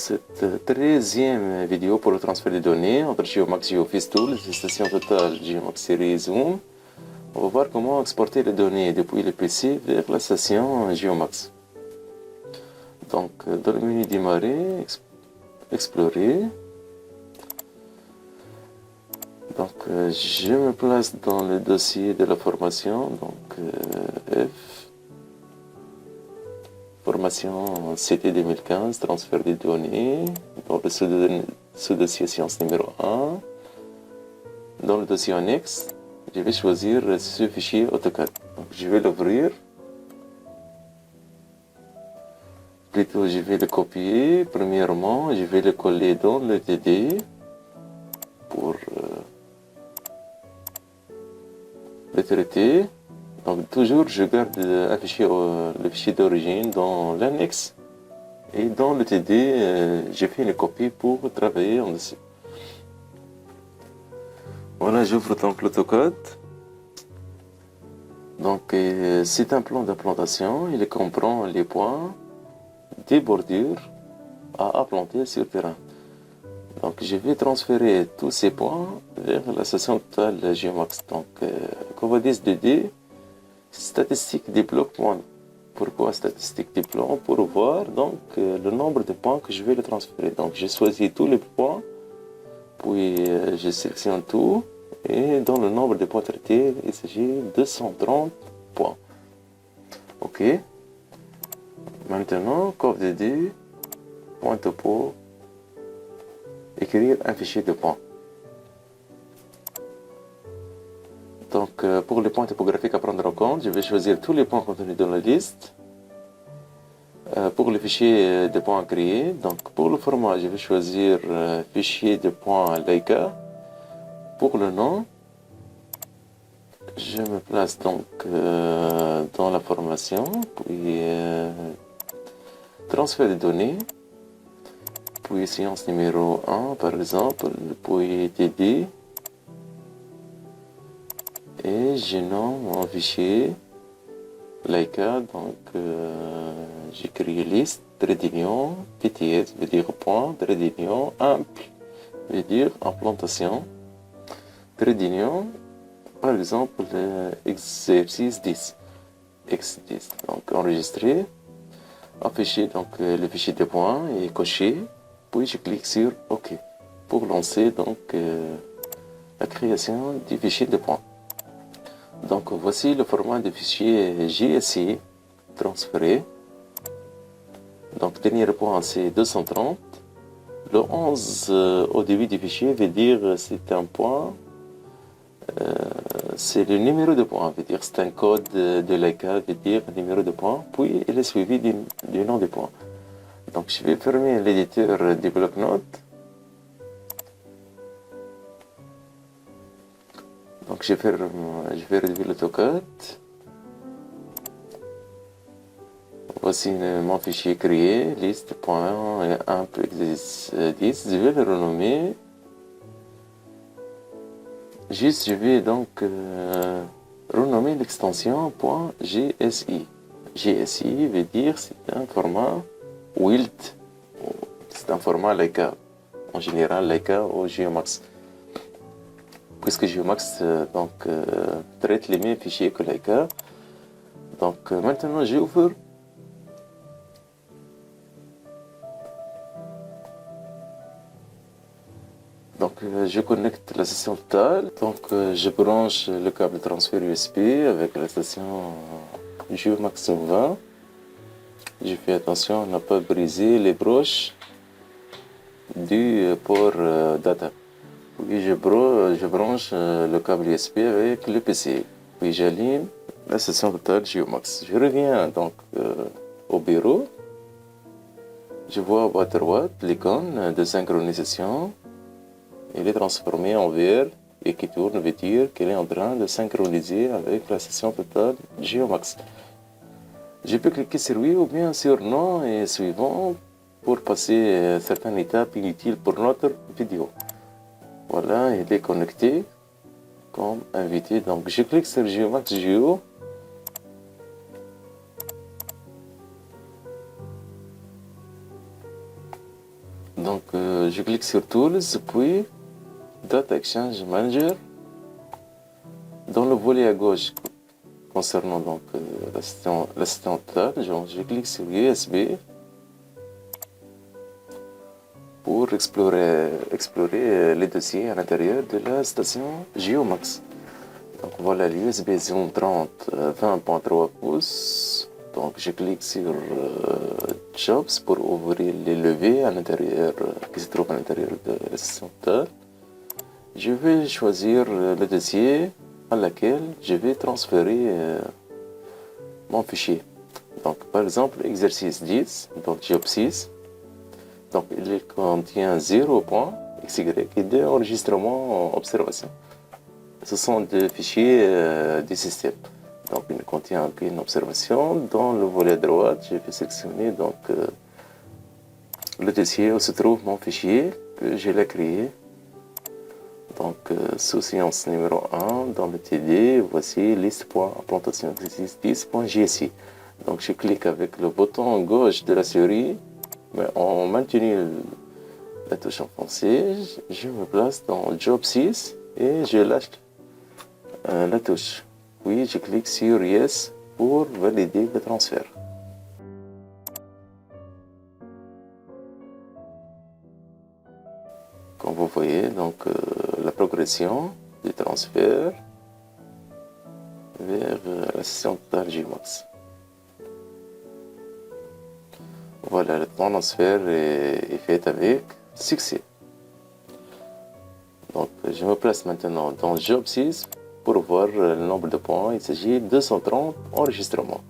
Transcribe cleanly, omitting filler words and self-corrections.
cette 13e vidéo pour le transfert des données entre GeoMax et GeoFIS Tools, station totale GeoMax série Zoom. On va voir comment exporter les données depuis le PC vers la station GeoMax. Donc, dans le menu démarrer, explorer. Donc, je me place dans le dossier de la formation, donc F. Formation CT 2015, transfert des données, dans le sous-dossier science numéro 1. Dans le dossier annexe, je vais choisir ce fichier AutoCAD. Donc, je vais l'ouvrir. Plutôt, je vais le copier. Premièrement, je vais le coller dans le TD pour le traiter. Donc toujours je garde un fichier, le fichier d'origine dans l'annexe et dans le TD, j'ai fait une copie pour travailler en dessus. Voilà, j'ouvre donc l'AutoCAD. Donc c'est un plan d'implantation, il comprend les points des bordures à implanter sur terrain. Donc je vais transférer tous ces points vers la station totale GeoMax. Donc Covadis 2D. Statistique des blocs points. Pourquoi statistique des blocs? Pour voir donc le nombre de points que je vais le transférer. Donc j'ai choisi tous les points, puis je sélectionne tout et dans le nombre de points traités, il s'agit de 230 points. Ok. Maintenant, CovDD, point topo, écrire un fichier de points. Donc, pour les points topographiques à prendre en compte, je vais choisir tous les points contenus dans la liste. Pour le fichier de points créés, donc pour le format, je vais choisir fichier de points Leica. Pour le nom, je me place donc dans la formation, puis transfert de données, puis séance numéro 1 par exemple, puis TD. Et je nomme mon fichier Leica, donc j'écris liste, trait d'union, PTS veut dire point, trait d'union, amp veut dire implantation, trait d'union, par exemple exercice 10, X10, donc enregistrer, afficher donc le fichier de points et cocher, puis je clique sur OK pour lancer donc la création du fichier de points. Donc voici le format du fichier JSI transféré. Donc dernier point c'est 230. Le 11 au début du fichier veut dire c'est un point. C'est le numéro de point, veut dire c'est un code de Leica, veut dire numéro de point. Puis il est suivi du nom du point. Donc je vais fermer l'éditeur du bloc-notes. Donc je vais réduire l'AutoCAD. Voici mon fichier créé, liste.amp.exercice10. Je vais le renommer. Juste, je vais donc renommer l'extension .gsi. GSI veut dire c'est un format WILT. C'est un format Leica. En général, Leica ou GeoMax. Puisque GeoMax traite les mêmes fichiers que Leica. Donc maintenant j'ouvre. Donc je connecte la station totale. Donc je branche le câble transfert USB avec la station GeoMax 20. Je fais attention à ne pas briser les broches du port data. Puis je branche le câble USB avec le PC. Puis j'aligne la station totale GeoMax. Je reviens donc au bureau. Je vois à droite l'icône de synchronisation. Il est transformé en vert et qui tourne veut dire qu'il est en train de synchroniser avec la station totale GeoMax. Je peux cliquer sur oui ou bien sur non et suivant pour passer certaines étapes inutiles pour notre vidéo. Voilà, il est connecté comme invité. Donc, je clique sur GeoMax Geo. je clique sur Tools, puis Data Exchange Manager. Dans le volet à gauche, concernant donc l'assistant Total, je clique sur USB pour explorer les dossiers à l'intérieur de la station Geomax. Donc voilà l'USB Zone 30 20.3 pouces. Donc je clique sur Jobs pour ouvrir les levées à l'intérieur, qui se trouvent à l'intérieur de la station Total. Je vais choisir le dossier à laquelle je vais transférer mon fichier. Donc par exemple exercice 10, donc job 6. Donc il contient 0.xy et 2 enregistrements observation. Ce sont des fichiers du système. Donc il ne contient qu'une observation. Dans le volet droit, je vais sélectionner donc le dossier où se trouve mon fichier que je l'ai créé. Donc sous séance numéro 1, dans le TD, voici liste.implantation exercice 10.jsi. Donc je clique avec le bouton gauche de la souris, mais en maintenant la touche enfoncée, je me place dans Job 6 et je lâche la touche. Puis je clique sur Yes pour valider le transfert. Comme vous voyez, donc la progression du transfert vers la session Total Geomax. Voilà, le transfert est fait avec succès. Donc je me place maintenant dans Job 6 pour voir le nombre de points. Il s'agit de 230 enregistrements.